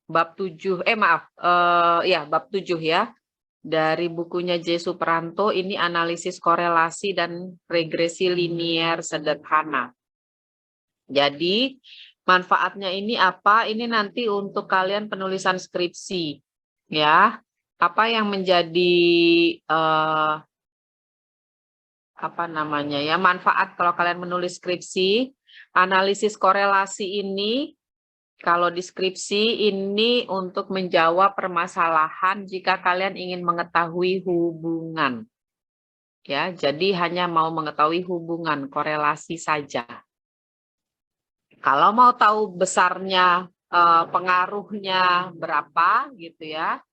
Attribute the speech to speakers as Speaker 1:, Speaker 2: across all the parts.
Speaker 1: Bab 7, maaf, ya bab 7 ya. Dari bukunya J. Supranto, ini analisis korelasi dan regresi linier sederhana. Jadi, manfaatnya ini apa? Ini nanti untuk kalian penulisan skripsi, ya. Apa yang menjadi apa namanya ya, manfaat kalau kalian menulis skripsi, analisis korelasi ini kalau di skripsi ini untuk menjawab permasalahan jika kalian ingin mengetahui hubungan. Ya, jadi hanya mau mengetahui hubungan, korelasi saja. Kalau mau tahu besarnya pengaruhnya berapa gitu ya,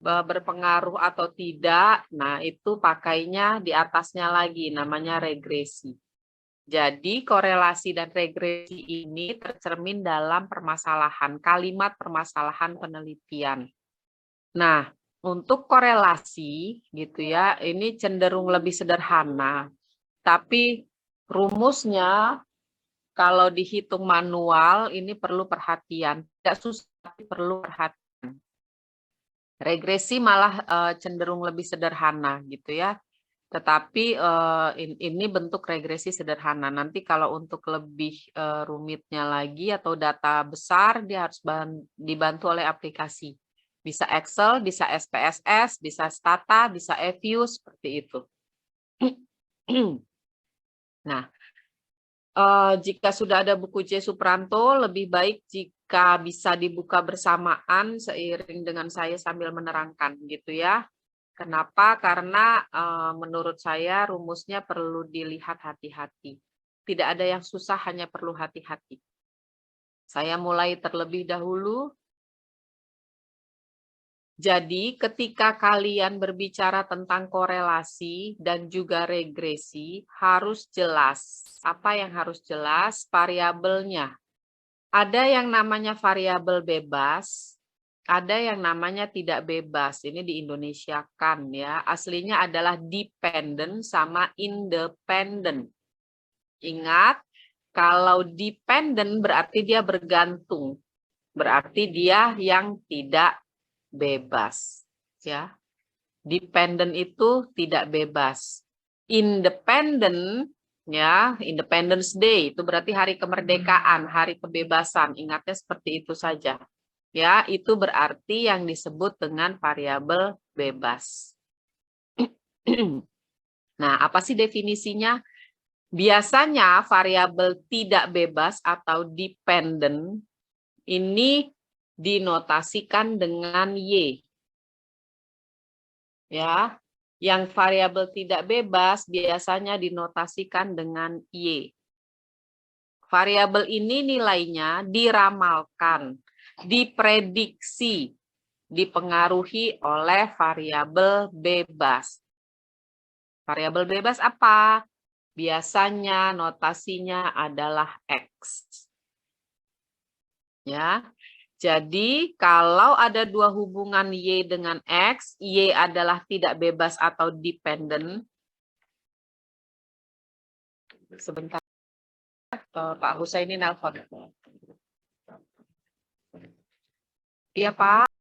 Speaker 1: berpengaruh atau tidak, nah itu pakainya di atasnya lagi namanya regresi. Jadi korelasi dan regresi ini tercermin dalam permasalahan, kalimat permasalahan penelitian. Nah, untuk korelasi gitu ya, ini cenderung lebih sederhana. Tapi rumusnya kalau dihitung manual ini perlu perhatian. Tidak susah, tapi perlu perhatian. Regresi malah cenderung lebih sederhana gitu ya. Tetapi ini bentuk regresi sederhana. Nanti kalau untuk lebih rumitnya lagi atau data besar, dia harus dibantu oleh aplikasi. Bisa Excel, bisa SPSS, bisa Stata, bisa EView, seperti itu. Nah, jika sudah ada buku J. Supranto, lebih baik jika bisa dibuka bersamaan seiring dengan saya sambil menerangkan gitu ya. Kenapa? Karena menurut saya rumusnya perlu dilihat hati-hati. Tidak ada yang susah, hanya perlu hati-hati. Saya mulai terlebih dahulu. Jadi ketika kalian berbicara tentang korelasi dan juga regresi, harus jelas. Apa yang harus jelas? Variabelnya. Ada yang namanya variabel bebas, ada yang namanya tidak bebas. Ini di Indonesiakan ya. Aslinya adalah dependent sama independent. Ingat, kalau dependent berarti dia bergantung. Berarti dia yang tidak bebas, ya. Dependent itu tidak bebas. Independent, ya, Independence Day itu berarti hari kemerdekaan, hari kebebasan. Ingatnya seperti itu saja. Ya, itu berarti yang disebut dengan variabel bebas. Nah, apa sih definisinya? Biasanya variabel tidak bebas atau dependent ini dinotasikan dengan Y. Ya, yang variabel tidak bebas biasanya dinotasikan dengan Y. Variabel ini nilainya diramalkan, diprediksi, dipengaruhi oleh variabel bebas. Variabel bebas apa? Biasanya notasinya adalah X. Ya. Jadi kalau ada dua hubungan Y dengan X, Y adalah tidak bebas atau dependent. Sebentar, Pak Husaini nelpon. Iya, Pak.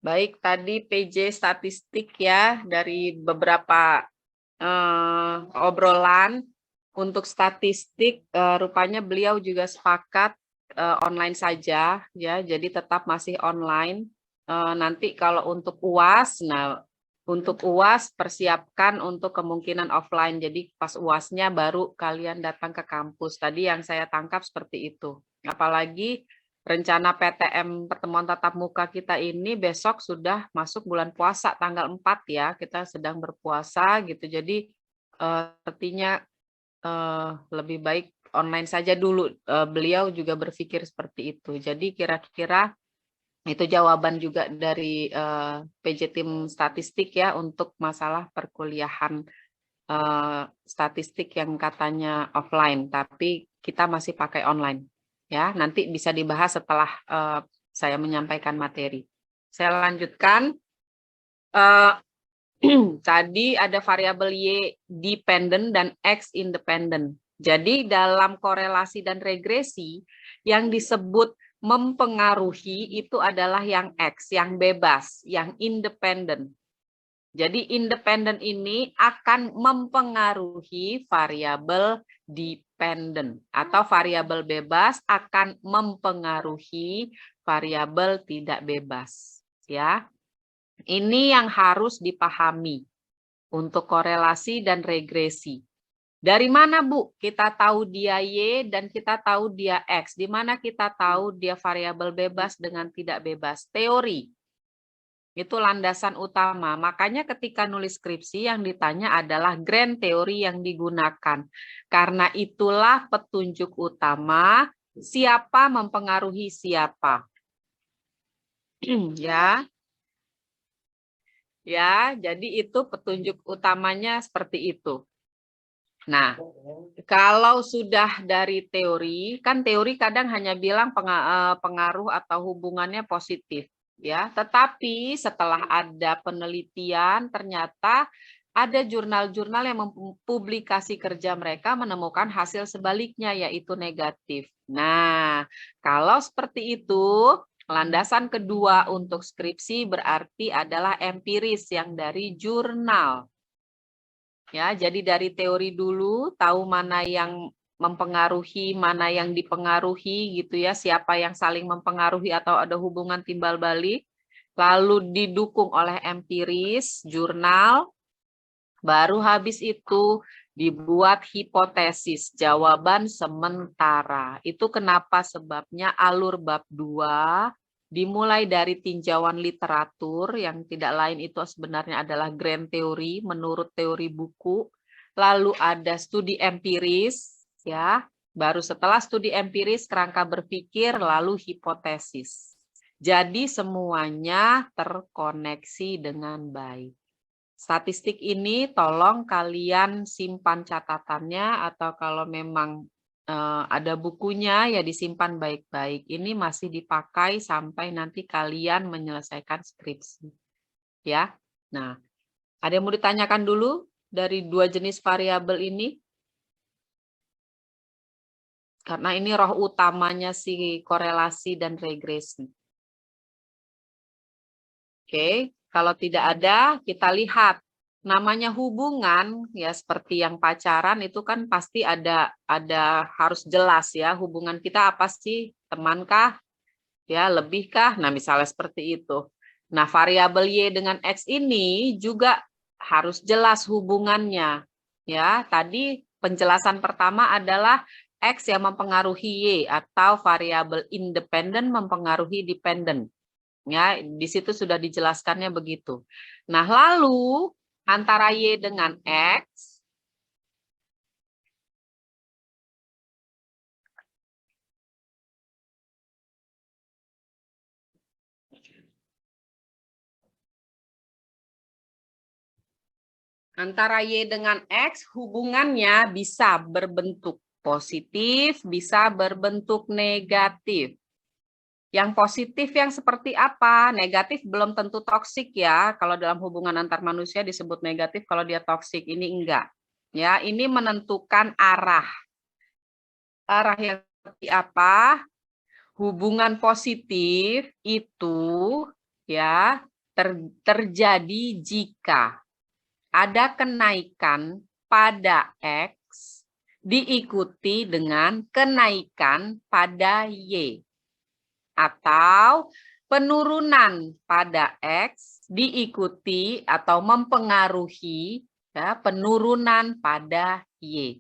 Speaker 1: Baik, tadi PJ statistik ya dari beberapa obrolan. Untuk statistik rupanya beliau juga sepakat online saja ya, jadi tetap masih online. Nanti kalau untuk UAS, nah untuk UAS persiapkan untuk kemungkinan offline. Jadi pas UASnya baru kalian datang ke kampus. Tadi yang saya tangkap seperti itu. Apalagi rencana PTM pertemuan tatap muka kita ini besok sudah masuk bulan puasa tanggal 4 ya. Kita sedang berpuasa gitu. Jadi artinya lebih baik online saja dulu. Beliau juga berpikir seperti itu. Jadi kira-kira itu jawaban juga dari PJ Tim Statistik ya untuk masalah perkuliahan statistik yang katanya offline, tapi kita masih pakai online. Ya, nanti bisa dibahas setelah saya menyampaikan materi. Saya lanjutkan. Tadi ada variabel Y dependent dan X independent. Jadi dalam korelasi dan regresi yang disebut mempengaruhi itu adalah yang X, yang bebas, yang independent. Jadi independent ini akan mempengaruhi variabel dependent atau variabel bebas akan mempengaruhi variabel tidak bebas, ya. Ini yang harus dipahami untuk korelasi dan regresi. Dari mana, Bu? Kita tahu dia Y dan kita tahu dia X. Di mana kita tahu dia variabel bebas dengan tidak bebas? Teori. Itu landasan utama. Makanya ketika nulis skripsi yang ditanya adalah grand teori yang digunakan. Karena itulah petunjuk utama siapa mempengaruhi siapa. Ya. Ya, jadi itu petunjuk utamanya seperti itu. Nah, kalau sudah dari teori, kan teori kadang hanya bilang pengaruh atau hubungannya positif, ya. Tetapi setelah ada penelitian, ternyata ada jurnal-jurnal yang mempublikasi kerja mereka menemukan hasil sebaliknya, yaitu negatif. Nah, kalau seperti itu, landasan kedua untuk skripsi berarti adalah empiris yang dari jurnal. Ya, jadi dari teori dulu tahu mana yang mempengaruhi, mana yang dipengaruhi gitu ya, siapa yang saling mempengaruhi atau ada hubungan timbal balik. Lalu didukung oleh empiris, jurnal, baru habis itu dibuat hipotesis, jawaban sementara. Itu kenapa sebabnya alur bab 2 dimulai dari tinjauan literatur yang tidak lain itu sebenarnya adalah grand teori menurut teori buku. Lalu ada studi empiris, ya. Baru setelah studi empiris kerangka berpikir lalu hipotesis. Jadi semuanya terkoneksi dengan baik. Statistik ini tolong kalian simpan catatannya atau kalau memang ada bukunya ya disimpan baik-baik. Ini masih dipakai sampai nanti kalian menyelesaikan skripsi. Ya. Nah, ada yang mau ditanyakan dulu dari dua jenis variabel ini? Karena ini roh utamanya si korelasi dan regresi. Oke, kalau tidak ada, kita lihat. Namanya hubungan, ya seperti yang pacaran itu kan pasti ada harus jelas ya. Hubungan kita apa sih? Temankah? Ya, lebihkah? Nah, misalnya seperti itu. Nah, variabel Y dengan X ini juga harus jelas hubungannya. Ya, tadi penjelasan pertama adalah X yang mempengaruhi Y atau variabel independen mempengaruhi dependent. Ya, di situ sudah dijelaskannya begitu. Nah, lalu antara Y dengan X, antara Y dengan X hubungannya bisa berbentuk positif, bisa berbentuk negatif. Yang positif yang seperti apa? Negatif belum tentu toksik ya. Kalau dalam hubungan antar manusia disebut negatif, kalau dia toksik ini enggak. Ya, ini menentukan arah. Arah yang seperti apa? Hubungan positif itu ya terjadi jika ada kenaikan pada X diikuti dengan kenaikan pada Y. Atau penurunan pada X diikuti atau mempengaruhi ya, penurunan pada Y.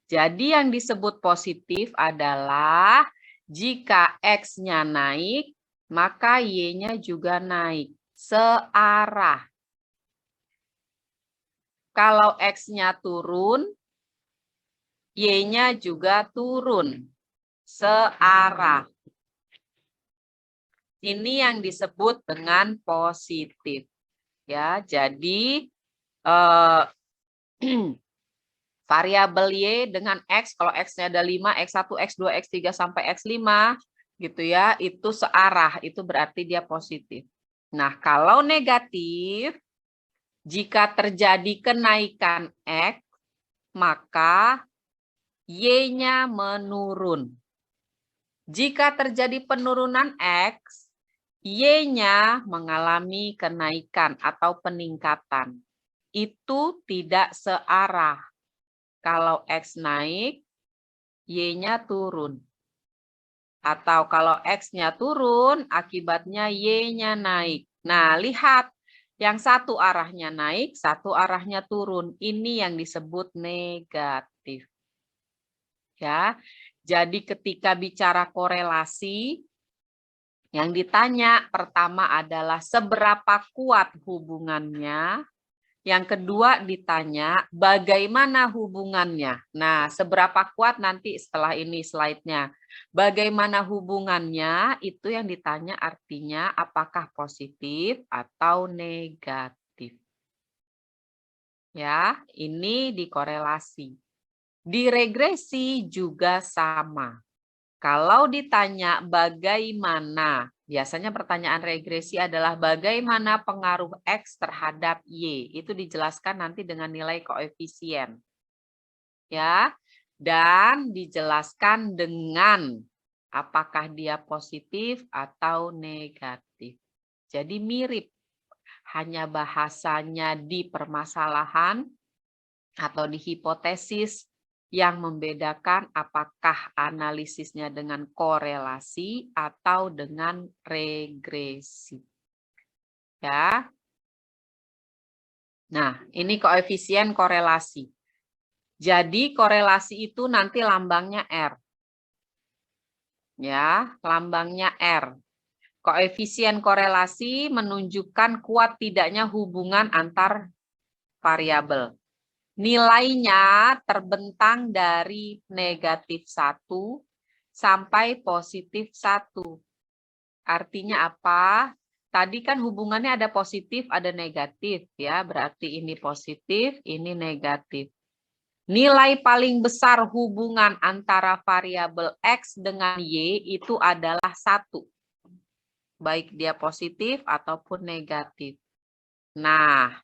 Speaker 1: Jadi yang disebut positif adalah jika X-nya naik, maka Y-nya juga naik, searah. Kalau X-nya turun, Y-nya juga turun, searah. Ini yang disebut dengan positif. Ya, jadi variabel Y dengan X, kalau X-nya ada 5, X1, X2, X3 sampai X5, gitu ya, itu searah, itu berarti dia positif. Nah, kalau negatif, jika terjadi kenaikan X, maka Y-nya menurun. Jika terjadi penurunan X, Y-nya mengalami kenaikan atau peningkatan. Itu tidak searah. Kalau X naik, Y-nya turun. Atau kalau X-nya turun, akibatnya Y-nya naik. Nah, lihat. Yang satu arahnya naik, satu arahnya turun. Ini yang disebut negatif. Ya. Jadi ketika bicara korelasi, yang ditanya pertama adalah seberapa kuat hubungannya. Yang kedua ditanya bagaimana hubungannya. Nah, seberapa kuat nanti setelah ini slide-nya. Bagaimana hubungannya itu yang ditanya artinya apakah positif atau negatif. Ya, ini dikorelasi. Di regresi juga sama. Kalau ditanya bagaimana, biasanya pertanyaan regresi adalah bagaimana pengaruh X terhadap Y. Itu dijelaskan nanti dengan nilai koefisien. Ya, dan dijelaskan dengan apakah dia positif atau negatif. Jadi mirip, hanya bahasanya di permasalahan atau di hipotesis yang membedakan apakah analisisnya dengan korelasi atau dengan regresi. Ya. Nah, ini koefisien korelasi. Jadi korelasi itu nanti lambangnya R. Ya, lambangnya R. Koefisien korelasi menunjukkan kuat tidaknya hubungan antar variabel. Nilainya terbentang dari negatif 1 sampai positif 1. Artinya apa? Tadi kan hubungannya ada positif, ada negatif. Ya, berarti ini positif, ini negatif. Nilai paling besar hubungan antara variabel X dengan Y itu adalah 1. Baik dia positif ataupun negatif. Nah,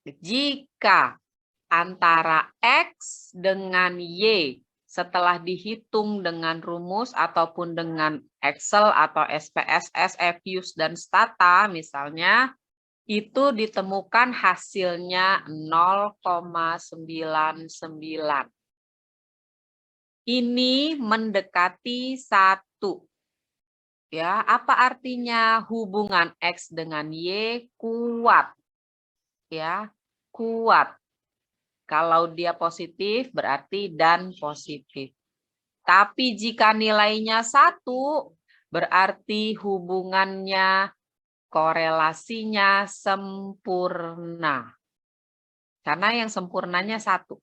Speaker 1: jika antara X dengan Y setelah dihitung dengan rumus ataupun dengan Excel atau SPSS, EViews, dan Stata misalnya, itu ditemukan hasilnya 0,99. Ini mendekati 1. Ya, apa artinya hubungan X dengan Y kuat? Ya, kuat. Kalau dia positif berarti dan positif. Tapi jika nilainya 1 berarti hubungannya, korelasinya sempurna. Karena yang sempurnanya 1.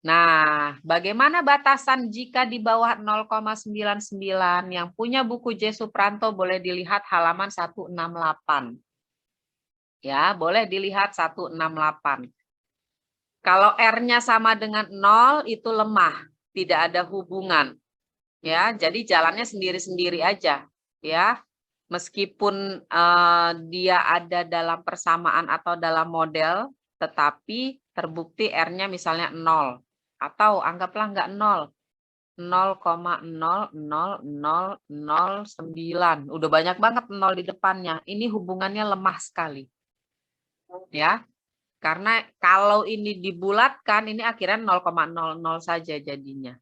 Speaker 1: Nah, bagaimana batasan jika di bawah 0,99? Yang punya buku J. Supranto boleh dilihat halaman 168. Ya, boleh dilihat 168. Kalau R-nya sama dengan 0 itu lemah, tidak ada hubungan. Ya, jadi jalannya sendiri-sendiri aja, ya. Meskipun dia ada dalam persamaan atau dalam model, tetapi terbukti R-nya misalnya 0 atau anggaplah nggak 0. 0,00009. Udah banyak banget 0 di depannya. Ini hubungannya lemah sekali. Ya. Karena kalau ini dibulatkan, ini akhirnya 0,00 saja jadinya.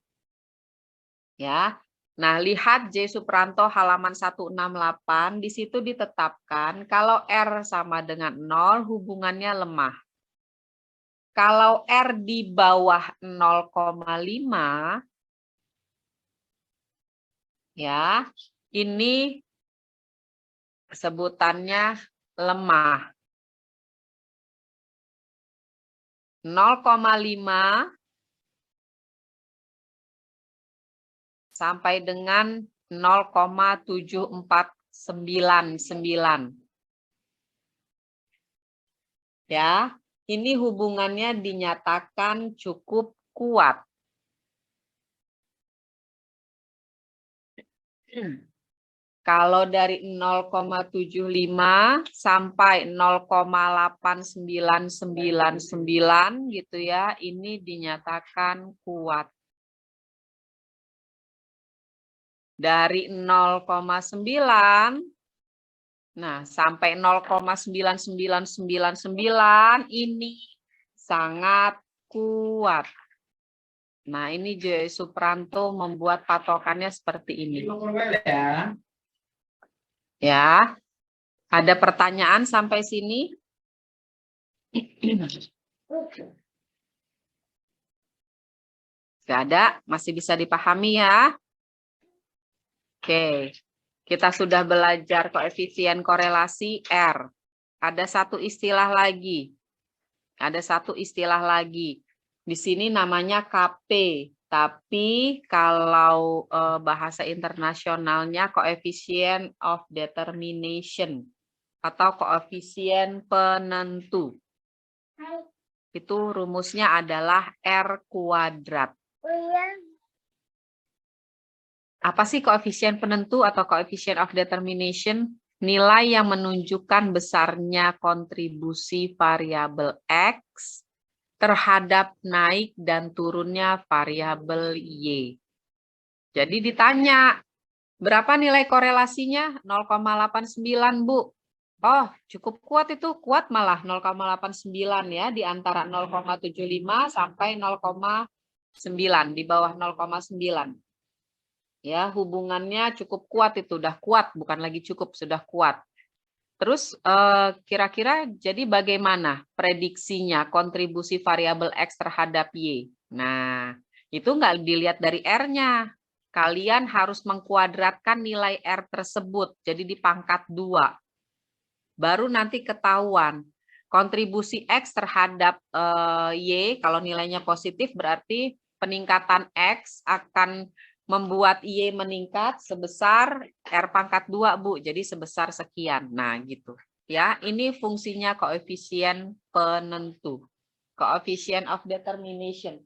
Speaker 1: Ya. Nah, lihat J. Supranto halaman 168, di situ ditetapkan kalau R sama dengan 0, hubungannya lemah. Kalau R di bawah 0,5, ya, ini sebutannya lemah. 0,5 sampai dengan 0,7499. Ya, ini hubungannya dinyatakan cukup kuat. Kalau dari 0,75 sampai 0,8999 gitu ya, ini dinyatakan kuat. Dari 0,9, nah sampai 0,9999 ini sangat kuat. Nah ini J. Supranto membuat patokannya seperti ini. Ya, ada pertanyaan sampai sini? Gak ada, masih bisa dipahami ya. Oke, kita sudah belajar koefisien korelasi R. Ada satu istilah lagi. Ada satu istilah lagi. Di sini namanya KP. Tapi kalau bahasa internasionalnya koefisien of determination atau koefisien penentu. Itu rumusnya adalah R kuadrat. Apa sih koefisien penentu atau koefisien of determination? Nilai yang menunjukkan besarnya kontribusi variabel X terhadap naik dan turunnya variabel Y. Jadi ditanya, berapa nilai korelasinya? 0,89, Bu. Oh, cukup kuat itu. Kuat malah 0,89 ya, di antara 0,75 sampai 0,9, di bawah 0,9. Ya, hubungannya cukup kuat itu, udah kuat, bukan lagi cukup, sudah kuat. Terus kira-kira jadi bagaimana prediksinya kontribusi variabel X terhadap Y? Nah, itu nggak dilihat dari R-nya. Kalian harus mengkuadratkan nilai R tersebut, jadi dipangkat 2. Baru nanti ketahuan. Kontribusi X terhadap Y, kalau nilainya positif berarti peningkatan X akan membuat Y meningkat sebesar R pangkat 2, Bu. Jadi sebesar sekian. Nah, gitu. Ya, ini fungsinya koefisien penentu. Coefficient of determination.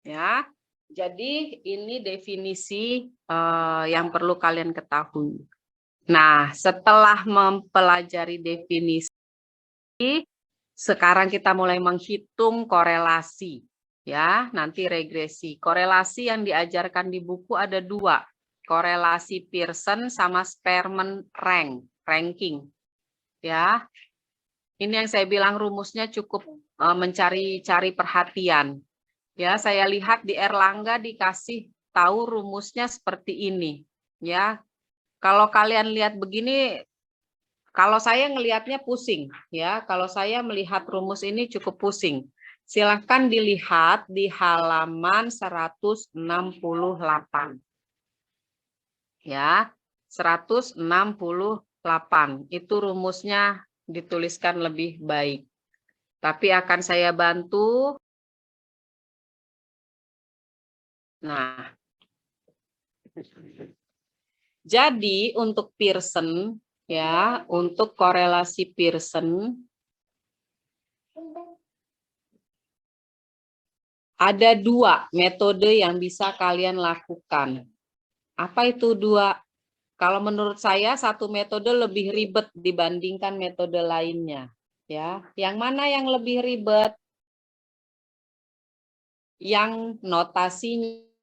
Speaker 1: Ya. Jadi ini definisi yang perlu kalian ketahui. Nah, setelah mempelajari definisi, sekarang kita mulai menghitung korelasi. Ya, nanti regresi. Korelasi yang diajarkan di buku ada 2. Korelasi Pearson sama Spearman ranking. Ya, ini yang saya bilang rumusnya cukup mencari perhatian. Ya, saya lihat di Erlangga dikasih tahu rumusnya seperti ini. Ya, kalau kalian lihat begini, kalau saya ngelihatnya pusing. Ya, kalau saya melihat rumus ini cukup pusing. Silahkan dilihat di halaman 168. Ya, 168. Itu rumusnya dituliskan lebih baik. Tapi akan saya bantu. Nah, jadi untuk Pearson, ya, untuk korelasi Pearson, Ada 2 metode yang bisa kalian lakukan. Apa itu 2? Kalau menurut saya satu metode lebih ribet dibandingkan metode lainnya. Ya, yang mana yang lebih ribet? Yang notasinya